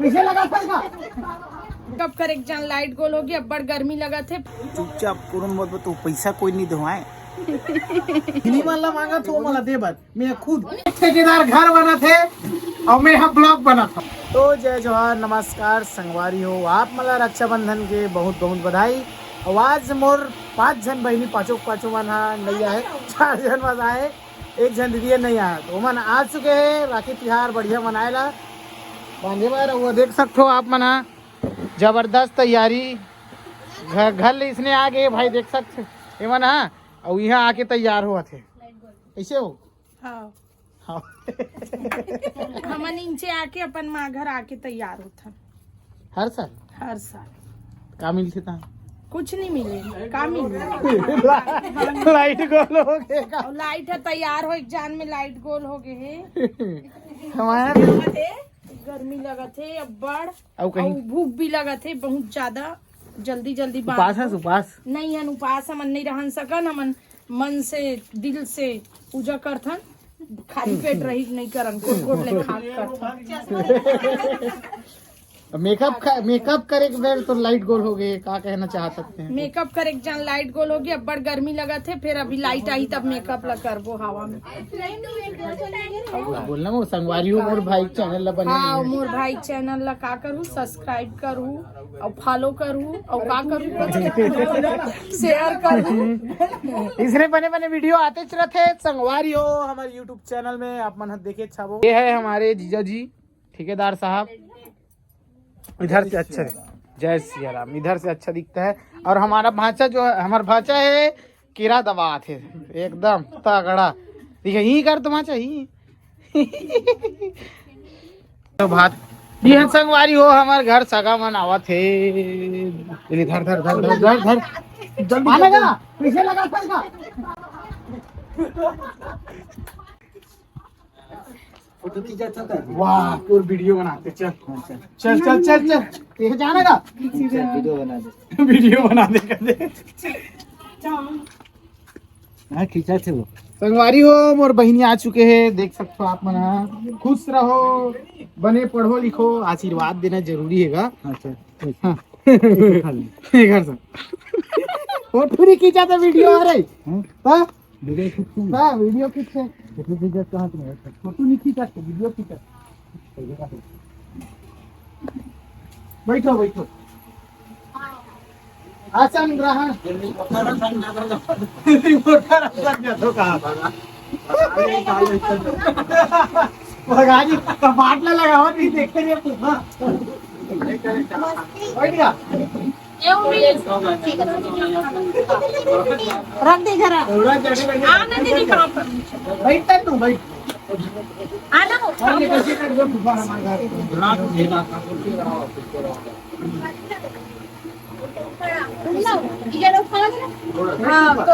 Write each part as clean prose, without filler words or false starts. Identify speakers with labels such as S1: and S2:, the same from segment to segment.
S1: पैसे लगा था
S2: कब कर एक जन लाइट गोल होगी, अब बड़ गर्मी लगा थे।
S1: चुपचाप करून मत तो पैसा कोई नहीं दवाए मला मांगा तो मला दे बात मैं खुद ठेकेदार घर बना थे और मैं यहाँ ब्लॉग बना था। तो जय जवाहर नमस्कार संगवारी हो आप मला रक्षाबंधन के बहुत बहुत बधाई। आवाज मोर 5 जन बहनी पाँचों मन नहीं आए, 4 जन बस आए, 1 जन दीदी नहीं आया तो मन आ चुके हैं। राखी तिहार बढ़िया मनाएला बांधे बार वो देख सकते हो आप मना जबरदस्त तैयारी घर इसने आ गए भाई देख सकते ये मन हाँ और यहाँ आके तैयार हुआ थे ऐसे हो।
S2: हाँ
S1: हाँ
S2: हम नीचे आके अपन माँ घर आके तैयार होता
S1: हर
S2: हर साल
S1: का मिलते था
S2: कुछ नहीं मिले का मिले
S1: लाइट गोल हो गए का
S2: लाइट है तैयार हो एक जान में लाइट गोल हो गए है
S1: हमारे
S2: गर्मी लगा थे अब बड़
S1: और कहीं
S2: भूख भी लगा थे बहुत ज्यादा जल्दी
S1: उपास है उपास
S2: नहीं है उपास हमन नहीं रहन सकन हमन मन से दिल से पूजा करथन खाली पेट रही नहीं करन कोट ले खा करथन।
S1: मेकअप करे के बेर तो लाइट गोल हो गए का कहना चाह सकते हैं।
S2: मेकअप करे एक जन लाइट गोल होगी, अब बड़ गर्मी लगा थे फिर अभी लाइट आई तब मेकअप ला करबो हवा में।
S1: बोलना वो संगवारी हो मोर भाई चैनल ला बने
S2: हाँ मोर भाई चैनल ला का करूँ सब्सक्राइब करूँ और फॉलो करूँ और का करूँ शेयर करूँ।
S1: इसने बने वीडियो आते रहते संगवारी हो हमारे यूट्यूब चैनल में आप मन देखे छाबो। ये है हमारे जीजा जी ठेकेदार साहब, इधर से अच्छा जय सिया राम इधर से अच्छा दिखता है। और हमारा भांचा जो है हमारा भांचा है कीड़ा दबा थे एकदम तगड़ा ठीक है ही कर तो भांचा ही तो भात ये संगवारी हो हमारे घर सगा मन आवा थे धर धर धर धर धर धर जल्दी आनेगा पीछे लगा था वाह और वीडियो बनाते चल चल चल चल चल ये जाने का वीडियो बना दे कर दे हाँ खींचा थे वो संगवारी हो मोर बहनी आ चुके हैं देख सकते हो आप मना खुश रहो बने पढ़ो लिखो आशीर्वाद देना जरूरी है। अच्छा घर से फोटो नहीं खींचा था वीडियो आ रही वीडियो किस है फोटो नहीं खींचा वीडियो खींचा बैठो आसन ग्रहण भगाजी टमाटर लगा हुआ नहीं देख रही
S2: रख दे जरा आना दीदी कहाँ पर
S1: बैठता तू बैठ
S2: आना हाँ तो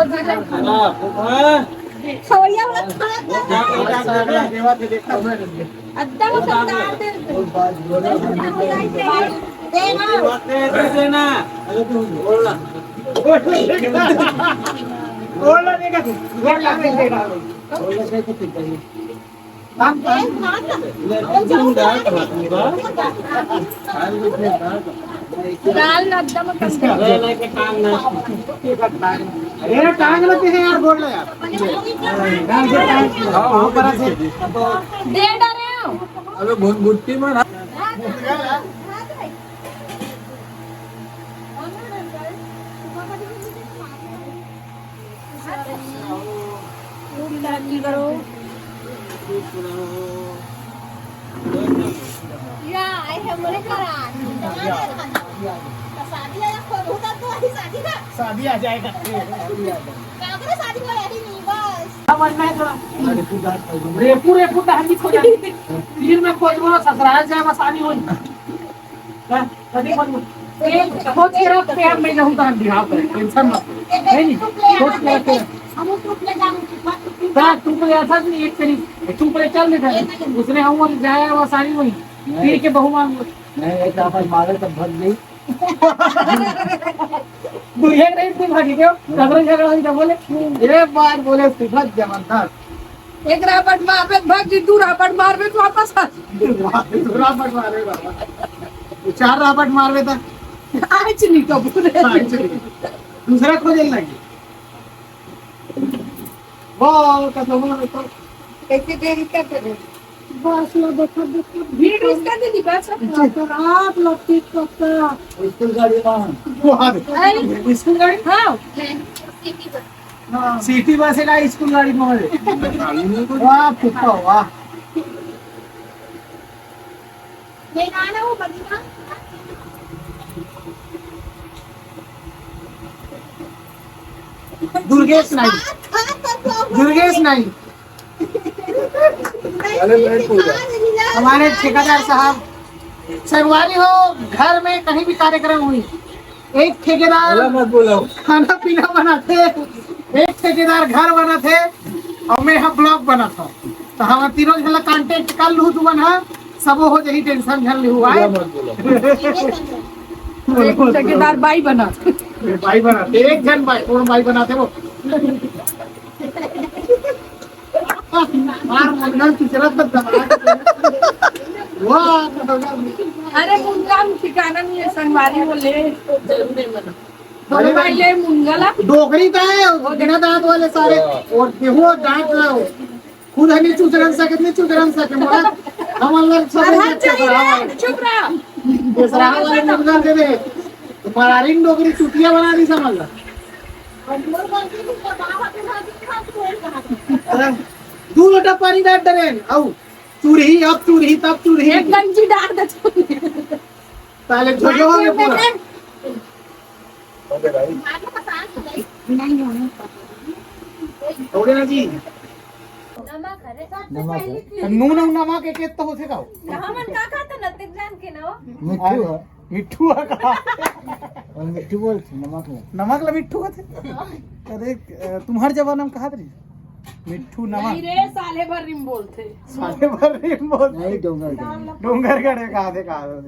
S1: टांग लेते हैं यार बोल रहे यार
S2: दे डरे हो
S1: अबे भुट्टी में
S2: करो
S3: या आई है मोरे करान शादी या खोल होता तो ही शादी का
S1: शादी आ जाएगा
S3: कागरे शादी को ऐसी नहीं बस
S1: समझना है थोड़ा रेपू डांडी खोजा तीन में खोज बोलो ससुराल जाए मसानी हो कभी खोज के रख पे मैं रहूं तो हम बिहार पर टेंशन मत है नहीं खोज के रख
S3: हम ट्रिप ले जाऊंगी
S1: तू तो ऐसा नहीं एक तरीके तू पर चल नहीं उसने हम जाया मसानी वही पीर के बहु मांग नहीं एक अपन मारे तब भग गई बुढ़िया नहीं थी भागी क्यों झगड़ा बोले एक बार बोले सिफत जबरदस्त
S2: एक रापट मार पे भाग जी दूर रापट मार पे तो वापस आ
S1: दूसरा पट मारे बाबा चार रापट मारवे था
S2: आज नहीं कपूर
S1: दूसरा खोजल लगी वाह कसम तो
S2: कैसे देरी करते रहे बस लो देखो भीड़ इसका दीदी बस आप लोग ठीक करता
S4: स्कूल गाड़ी वहाँ
S1: स्कूल गाड़ी
S2: हाँ
S1: सिटी बस है का स्कूल गाड़ी में वाह फुप्पा वाह
S3: ये गाना वो बजना
S1: दुर्गेश नाई दुर्गेश नाई हमारे ठेकेदार साहब संगवारी हो घर में कहीं भी कार्यक्रम हुई एक ठेकेदार
S4: मत बोलो
S1: खाना पीना बनाते एक ठेकेदार घर बनाते और मैं यहाँ ब्लॉग बना था तो हम तीनों झल कांटेक्ट कर लू तू बना सब हो जाही टेंशन झल हुआ है
S4: मत बोलो
S2: एक ठेकेदार बाई बना
S1: भाई बनाते एक जन भाई कौन भाई बनाते वो मार मंगल की जरूरत मत दबा वाह
S2: अरे मुंगा ठिकाना नहीं है संगवारी बोले भाई ले मुंगला
S1: डोगरी का है वो बिना दांत वाले सारे और गेहूं दांत लाओ खुद हमें चूचरन सके नहीं चूचरन सके मोरा हम अलग सब
S2: चुप रहा
S1: दूसरा वाले मुंगा दे दे मरारी डोगरी चुटिया बना दी समझ ला दू लोटा पानी डाल डरे आओ चूरही अब चूरही तब चूरही
S2: एक गंजी डाल दे
S1: पहले जोजो में पूरा
S4: ओके भाई
S1: हो गया ना जी
S3: नमक है
S4: नमक है
S1: नून और नमक एक एक तो होते का
S3: हमन का खाता नतिक जान के ना
S4: मिट्टू है
S1: मिट्ठू का
S4: और मिट्टू बोलते नमक है
S1: नमक ला मिट्ठू का थे अरे तुम्हारे जमाना में कहा थे मिट्ठू नमक
S2: रे साले भर रिम बोलते
S1: साले भर रिम बोल
S4: नहीं डोंगर
S1: डोंगर गड़े कहा थे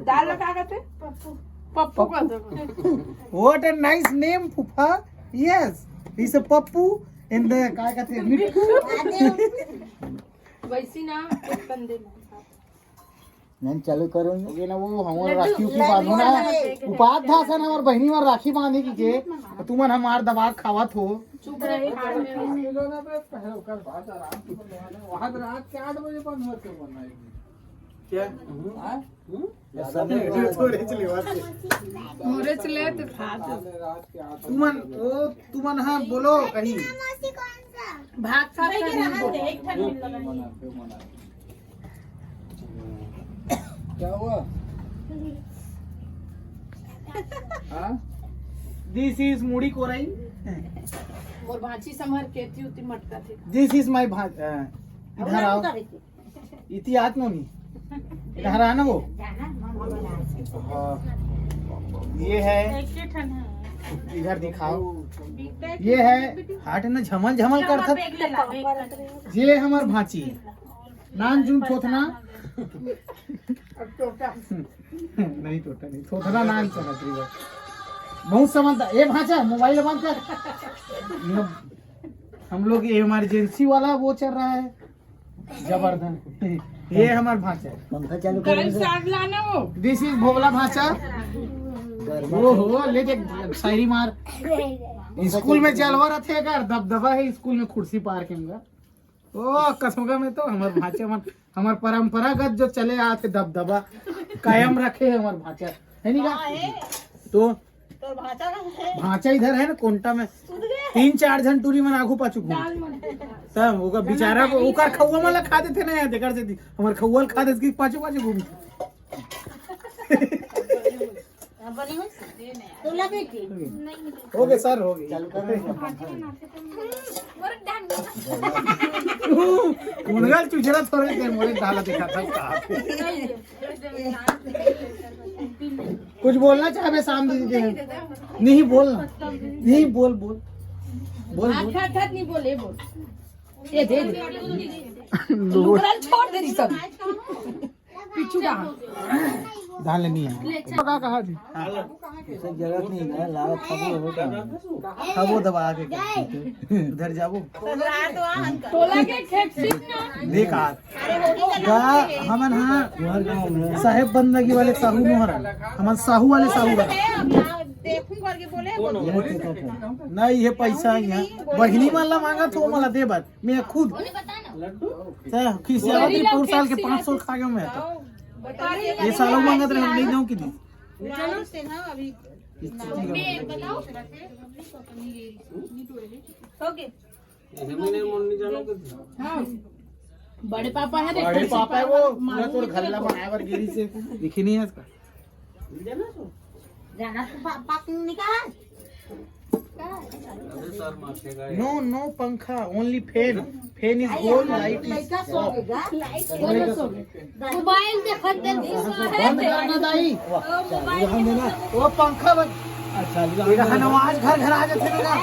S2: दाल का कहते पप्पू का
S1: व्हाट अ नाइस नेम फूफा yes is a Pappu in the काय कहते हैं मिट्ठू
S2: वैसी ना कंदे
S4: नहीं चालू करो
S1: हो गया ना वो हमार राखी की बांधो ना उपाध था सन हमार बहनी मार राखी बांधे की के तुमन हमार दबाग खावत हो
S2: चुप रहे
S1: वहां रात के 8 बजे बंद मत कर बनना क्या थोड़े चले बात
S2: मोरे चले तो खा दो
S1: तुमन ओ तुमन हां बोलो कहीं
S2: भात खा के
S3: एक ठन मिल लगा
S4: क्या हुआ
S1: दिस इज मुड़ी कोराई
S2: मोर भाची समर केती उती मटका थे
S1: दिस इज माय इधर आओ इति आत्मा नहीं इधर आना वो हाँ। ये है इधर दिखाओ ये है हाट ना झमल झमल कर था ये हमार भाची नान जून थोथना नहीं टोटा नहीं थोथना नान चला बहुत समझता ये भाचा मोबाइल बंद कर हम लोग ये इमरजेंसी वाला वो चल रहा है जबरदस्त ये हमारा भाचा है
S4: पंखा चालू
S2: कल
S4: करो
S2: साग लाना वो
S1: दिस इज भोगला भाचा वो हो लेके शायरी मार स्कूल में जलवा रखे कर दबदबा है स्कूल में कुर्सी पार्किंग का ओ कसमगा में तो हमारे भाचा मन हमार परंपरागत जो चले आते दबदबा कायम रखे है हमारे भाचा है नहीं का तो भाचा इधर है ना कोंटा में 3-4 जन टूरी में आगू पाछू घूम तब ओका बेचारा को ओकर खौवा मला खा देते ना देकर से हमर खौवा खा देत की पाछू पाछू घूम हो गए सर हो गए
S4: चालू करो
S1: मुनगल चुचड़ा थोड़े देर मोरे डाला दिखा था कहा कुछ बोलना चाहे शाम दीदी नहीं बोलना नहीं बोल बोल बोल बोल
S2: नहीं बोले बोल ये दे छोड़ दे रही सब पिछू
S1: धान लेनी है पका कहा थी
S4: सब जरूरत नहीं है लाओ खाबो होगा
S1: खाबो दबा के उधर जाबो
S2: टोला के खेत सीखना
S1: देख हाथ गा हमन हां साहेब बंदगी वाले साहू मोहर हमन साहू वाले साहू बना
S3: देखूं करके बोले
S1: नहीं ये पैसा यहाँ बहिनी वाला मांगा तो मला दे बात मैं खुद खिसियावत 4 साल के 500 खा गया मैं तो ये सालों मांगत रहे नहीं दूं कि दी
S3: अभी
S2: बड़े पापा है
S1: बड़े पापा है वो पूरा तोर घर ला बनाया वर गिरी से दिखी नहीं है इसका
S3: जाना तो पाप निकाल
S1: नो नो पंखा only fan fan is goal light
S3: mobile देखत दे
S1: बंद करना दाई यहाँ देना वो पंखा बंद अच्छा ये नवाज घर घर आ जाते ना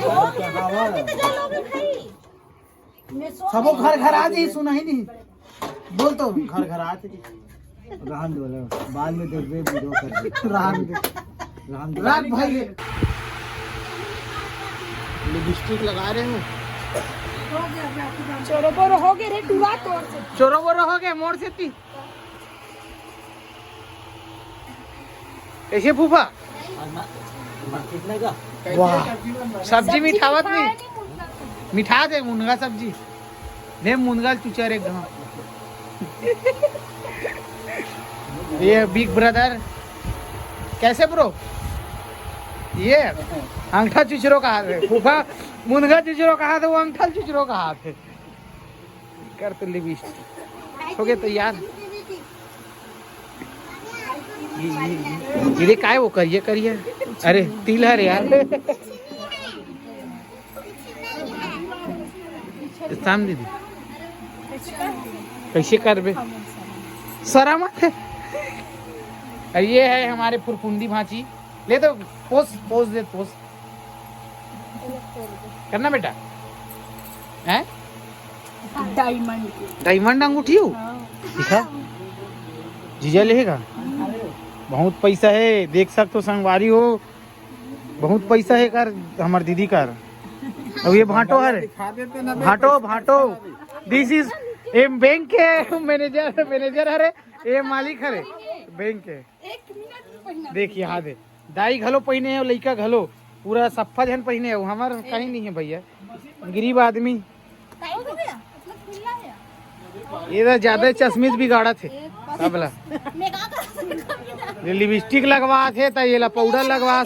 S1: सबो घर घर आ जाई सुना ही नहीं बोल तो घर घर आते
S4: रहन दो बाद में देखबे वीडियो कर
S1: रहन दे रात भाई लिपस्टिक लगा रहे हो
S2: चोरो बोरो हो गए रे टूरा तोड़ से
S1: चोरो बोरो हो गए मोड़ से ती ऐसे फूफा
S4: कितने का
S1: वाह सब्जी मिठावत नहीं मिठा दे मुनगा सब्जी दे मुनगा चुचर एकदम ये बिग ब्रदर कैसे ब्रो ये अंगठा चुचरो का हाथ है फूफा मुनगा चुचरो का हाथ है वो अंगठा चुचरो का हाथ है कर तो लिपस्टिक हो गए तैयार ये काय वो करिए करिए अरे तिल है रे यार शाम दीदी कैसे कर बे सरा मत है और ये है हमारे फुरफुंदी भांची ले तो पोस दे पोस करना बेटा हैं डायमंड अंगूठी हो दिखा जीजा लेगा बहुत पैसा है देख सकते हो संगवारी हो बहुत पैसा है कर हमार दीदी कर अब ये भाटो है भाटो दिस इज ए बैंक के मैनेजर है ये मालिक है बैंक के देखिए हाँ दे दाई घलो पहने है लड़का घलो पूरा सफा जन पहने है हमार कहीं नहीं है भैया गरीब आदमी ये तो ज्यादा चश्मिश बिगाड़ा थे सबला लिपस्टिक लगवा थे तो ये ला पाउडर लगवा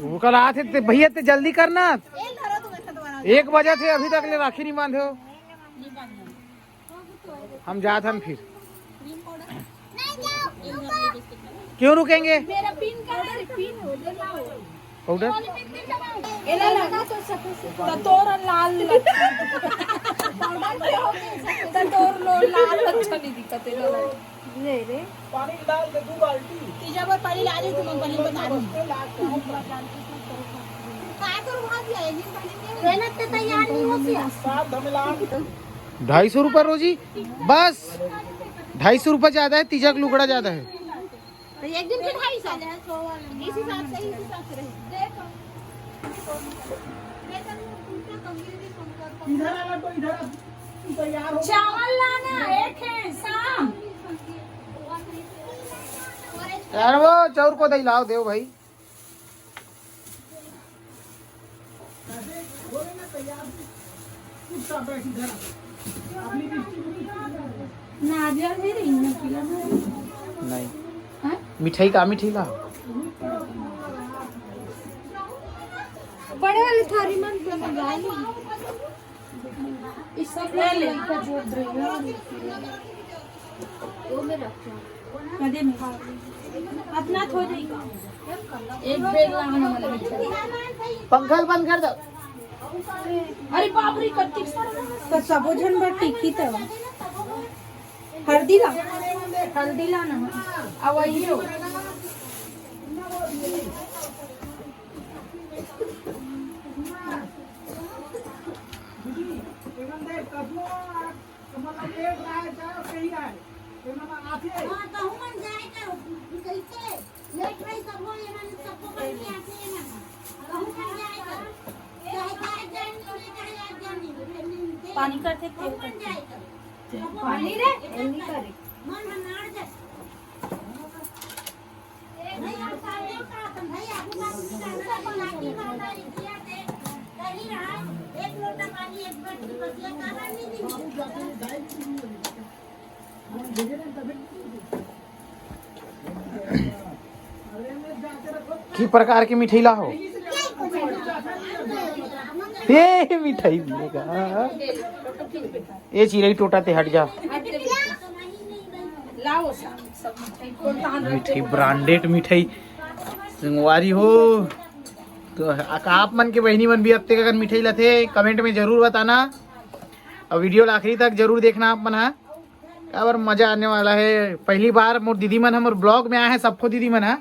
S1: वो कल आ थे भैया ते जल्दी करना 1 बजे थे अभी तक ले राखी नहीं बांधे हो हम जाते हम फिर क्यों रुकेंगे
S3: मेरा पिन का है पिन हो
S1: पाउडर
S2: तोर लाल तोर लाल अच्छा नहीं दिखत है ले रे
S1: पानी डाल दे 2 बाल्टी
S3: तीजा बार पानी ला दे तुम पानी बता दो काय करू भाजी आहे ही पाणी मेहनत ते तैयार नहीं होती
S1: 250 रुपए रोजी बस 250 रुपए ज्यादा है तीजा का लुगड़ा ज्यादा है
S3: तो एक दिन के 250 इस हिसाब से रहे
S1: इधर आना तो इधर तैयार हो
S2: चावल लाना एक है शाम
S1: यार वो चौर को दही लाओ देव भाई
S2: नारियल है रे इन्हें पिला
S1: नहीं
S2: हैं
S1: मिठाई का मिठाई ला
S2: बड़े वाली थाली में मंगा ली इस सब ले ले का जोड़ दे वो में रखो कदे में अपना थो जाएगा एक बैग लाना वाला
S1: पंखा बंद कर दो
S2: अरे बाप रे कत्ती तो सबो जन बड़ टिकी तो हल्दी ला ना अब वही हो पानी करते तेल करते पानी रे नहीं करे
S1: की प्रकार की मिठाई ला हो ये मिठाई मिलेगा ये चिरई टोटा ते हट जा
S2: लाओ सब
S1: मिठाई ब्रांडेड मिठाई संगवारी हो तो आप मन के बहनी मन भी अब तक अगर मिठाई लाते कमेंट में जरूर बताना और वीडियो आखिरी तक जरूर देखना आप मन है और मजा आने वाला है। पहली बार मोर दीदी मन हमर ब्लॉग में आए हैं सबको दीदी मन है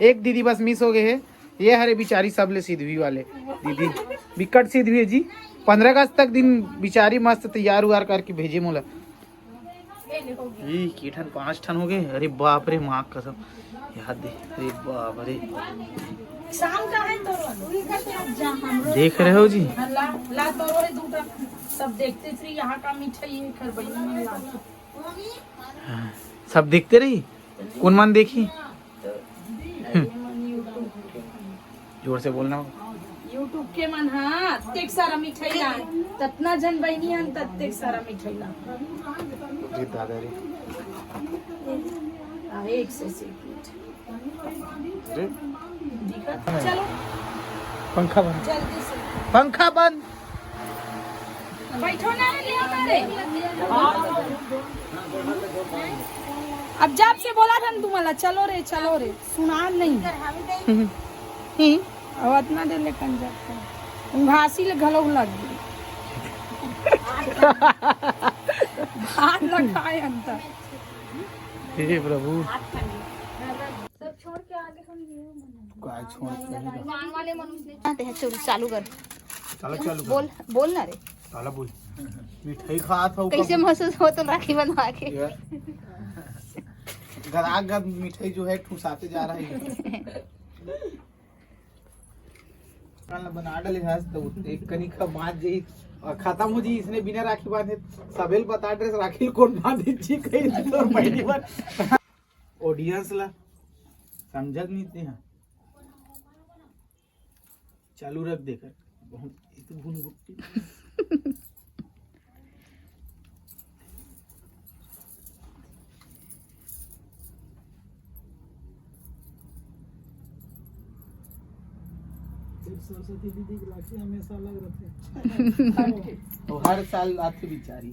S1: एक दीदी बस मिस हो गए है ये हरे बिचारी सब ले सिद्धवी वाले दीदी बिकट सिद्धवी है जी 15 अगस्त तक दिन बिचारी मस्त तैयार उयार करके भेजे मोला की ठन 5 ठन हो गए अरे बाप रे माँ कसम याद दे अरे बाप रे
S2: शाम का है तो
S1: देख रहे हो जी
S2: ला तो रे दूटा सब देखते थे यहाँ का मिठाई है खर बनी में ला
S1: सब देखते रही कौन मन देखी जोर से बोलना
S2: यूट्यूब के मन हाँ तत्तेक सारा मिठाई ला ततना जन बहनी हन तत्तेक सारा मिठाई ला
S1: जी दादा रे
S2: एक से
S1: अरे
S2: चलो
S1: पंखा बंद
S2: जल्दी से
S1: पंखा बंद
S2: बैठो ना ले आओ रे अब जब से बोला था ना तुम्हारा चलो रे सुना नहीं अब इतना देर ले कन जाता घासी ले घलो लग गई हाथ लगाए अंतर
S1: हे प्रभु
S3: सब छोड़ के आगे हम
S1: काय छोड़
S3: मान वाले मनुष्य चल चालू कर
S1: चलो
S3: बोल ना रे
S1: चलो बोल मिठाई खात हो
S3: कैसे महसूस हो तो राखी बनवा के
S1: गद मिठाई जो है ठुसाते जा रहा है बना डाले हंस तो एक कनी का बात जी खत्म हो जी इसने बिना राखी बांधे सबेल बता ड्रेस राखी कौन बांधे जी कहीं तो पहली बार ऑडियंस ला समझत नहीं थे चालू रख देकर बहुत इतनी भून भुट्टी सरस्वती दीदी की राखी हमेशा अलग रहते वो हर साल आती बिचारी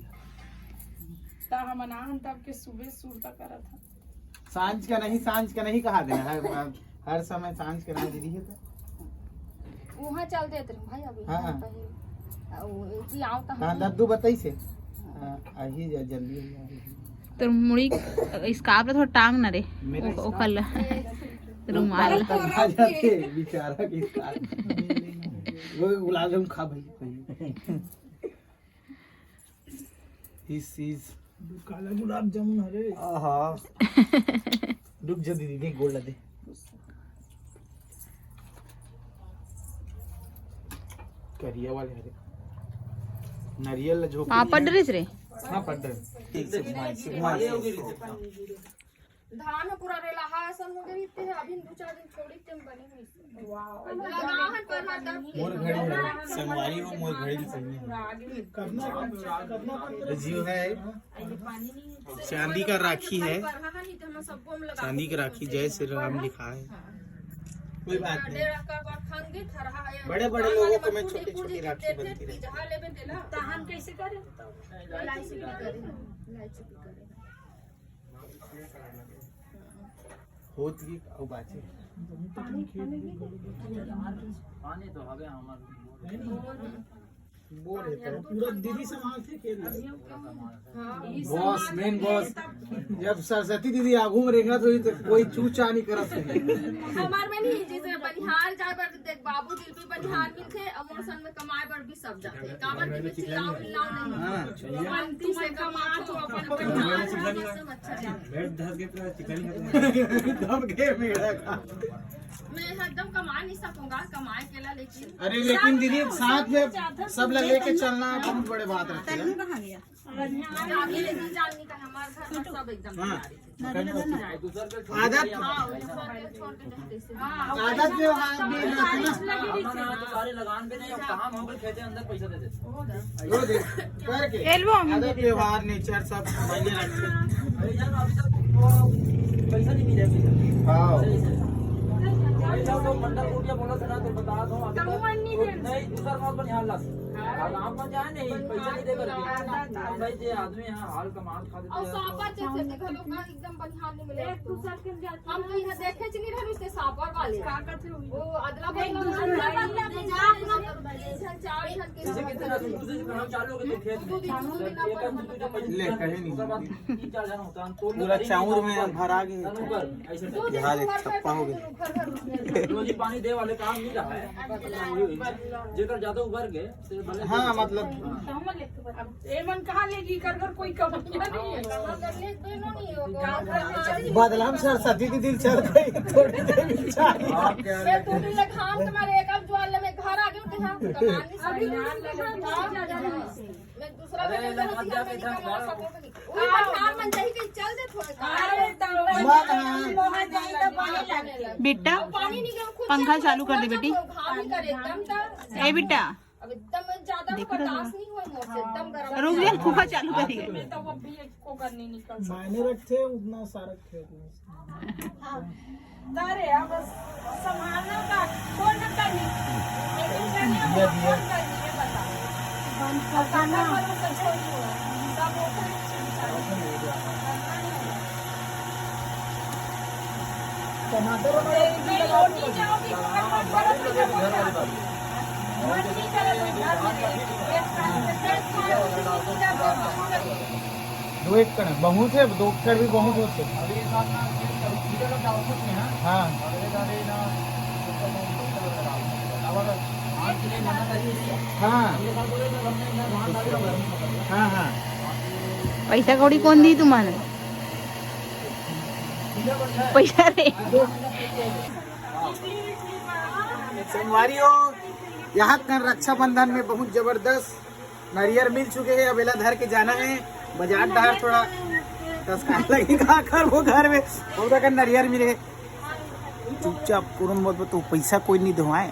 S2: ता हम अनाहन तब के सुबह सुरता करा था
S1: सांझ का नहीं कहा देना हर समय सांझ का नहीं दीदी है
S3: वहां चल देते भाई अभी
S1: हां
S3: की आओ ता
S1: हां दद्दू बताई से आही जा जल्दी
S3: तो मुड़ी स्कार्फ थोड़ा टांग ना रे ओखल रुमाल
S1: जाते बेचारा की वो गुलाब जामुन खा भाई दिस इज काला गुलाब जामुन हरे आहा रुक जा दीदी दे गोल दे करिया वाले हरे नारियल जो
S3: पापड़ ड्रेस रे
S1: हां पड़ रहे एक से घुमाई
S3: धान पूरा रेला हा सन हो गई इतने अभी 2-4 दिन छोड़ी टेम बने हुई वाओ लगाहन पर हाथ
S1: मोर घड़ी है संगवारी हो मोर घड़ी सही करना जीव है चांदी का राखी है चांदी की राखी जय श्री राम लिखा है कोई बात नहीं बड़े बड़े लोगों को मैं छोटी छोटी राखी बनती रहती
S2: तहन कैसे करे
S1: होत की औ बाचे
S4: पानी तो हवे हमर
S1: वो रहता है पूरा दीदी संभालते खेल बॉस मेन बॉस। जब सरस्वती दीदी आगू में रहेगा तो कोई चूचा नहीं कर
S3: हमार में नहीं जैसे बनिहार जाए पर देख बाबू जी भी बनिहार में थे अमोसन में कमाए पर भी सब जाते काबर भी चिल्लाओ चिल्लाओ नहीं शांति से कमा तो अपन बनिहार सब अच्छा जाते
S5: बैठ धस के पूरा चिकन
S1: दब के मेरा का।
S3: मैं एकदम कमा नहीं सकूंगा कमाए केला लेकिन
S1: अरे लेकिन दीदी साथ में सब लोग लेके चलना बहुत बड़े बात रहती है।
S3: आगे लेकिन जाननी का हमारे घर में सब एकदम
S1: आदत आदत व्यवहार भी
S5: सारे लगान पे नहीं अब कहाँ हम खेते अंदर पैसा दे देते
S1: वो देख करके आदत व्यवहार नेचर सब मायने रखते हैं।
S5: अरे यार अभी तक वो पैसा नहीं मिला
S1: हाँ
S5: तो मंडल कोटिया बोला था ना तो बता दो अभी तक नहीं दूसरा मौत पर यहाँ लग आराम पर जाए नहीं पैसा नहीं दे करके भाई जे आदमी यहाँ हाल कमाल खा देते
S3: और
S5: हैं
S3: सापर जैसे देखो लोग ना एकदम बनिहार नहीं मिले हम तो यहाँ देखे नहीं रहे उसके सापर वाले वो अदला
S5: जैसे कितने ना दूसरे काम चालू हो गए तो खेत में
S1: ले कहे नहीं
S5: तीन चार जन होता है तो
S1: पूरा चाउर में भरा गए
S5: ऐसे
S1: यहाँ एक छप्पा हो गया।
S5: रोजी पानी दे वाले काम नहीं रहा है जेकर ज्यादा उभर गए तो भले
S1: हाँ मतलब
S2: एमन कहाँ लेगी कर घर कोई कमाइया नहीं है।
S1: बदलाम सरस्वती की दिल चल गई थोड़ी देर में चाहिए।
S3: तुम्हारे एक अब ज्वाल में घर आ गए मैं दूसरा चल दे
S6: बेटा
S3: पानी नहीं
S6: पंखा चालू कर दे बेटी। ए बेटा
S3: अब एकदम ज्यादा बर्दाश्त नहीं हुआ मुझसे एकदम गर्म
S6: रुक जा पंखा चालू करिए।
S2: तो वो भी को करने निकल
S1: मायने रखते उतना सारा खेत
S2: अरे अब संभालना का कौन न करनी एक दूसरे ने कौन करनी है बता बंद करना सब
S1: टमाटर
S2: रोटी जाओगी
S1: दो एकड़ बहुत है, 2 एकड़ भी बहुत होते। हाँ हाँ हाँ हाँ
S6: पैसा कौड़ी कौन दी तुम्हारे? पैसा रे
S1: संगवारी हो यहाँ का रक्षाबंधन में बहुत जबरदस्त नारियल मिल चुके हैं। अब एला धर के जाना है बाजार डहर, थोड़ा तस्कार लगेगा कर वो घर में बहुत अगर नारियल मिले। चुपचाप कुरन मत तो पैसा कोई नहीं दवाए।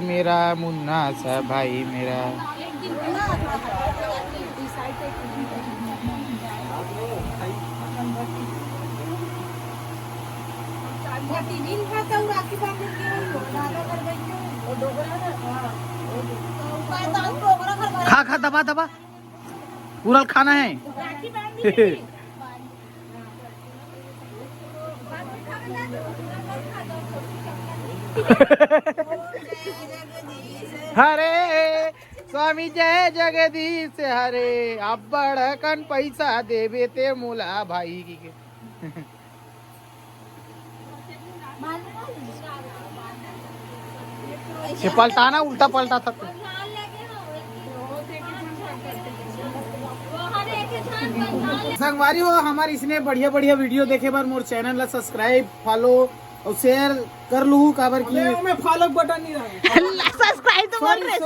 S1: मेरा मुन्ना सा भाई मेरा खा खा दबा दबा पूरा खाना है। हरे स्वामी जय जगदीश हरे अब बड़कन पैसा देवे ते मोला भाई की ये पलटाना उल्टा पलटा था। संगवारी हो हमारे इसने बढ़िया बढ़िया वीडियो देखे बार मोर चैनल ला सब्सक्राइब फॉलो और शेयर कर लू काबर की मैं फॉलो बटन नहीं रहा
S6: सब्सक्राइब तो बोल रहे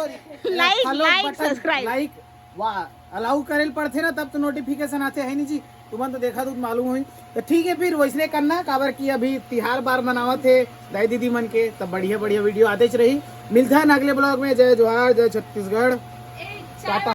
S6: लाइक लाइक सब्सक्राइब
S1: लाइक वाह अलाउ करेल पड़ते ना तब तो नोटिफिकेशन आते है नहीं जी। तुम तो देखा तो मालूम हुई तो ठीक है फिर वैसने करना काबर की अभी तिहार बार मनावत है दाई दीदी मन के तब बढ़िया बढ़िया वीडियो आते रही। मिलता है अगले ब्लॉग में। जय जोहार जय छत्तीसगढ़ टाटा।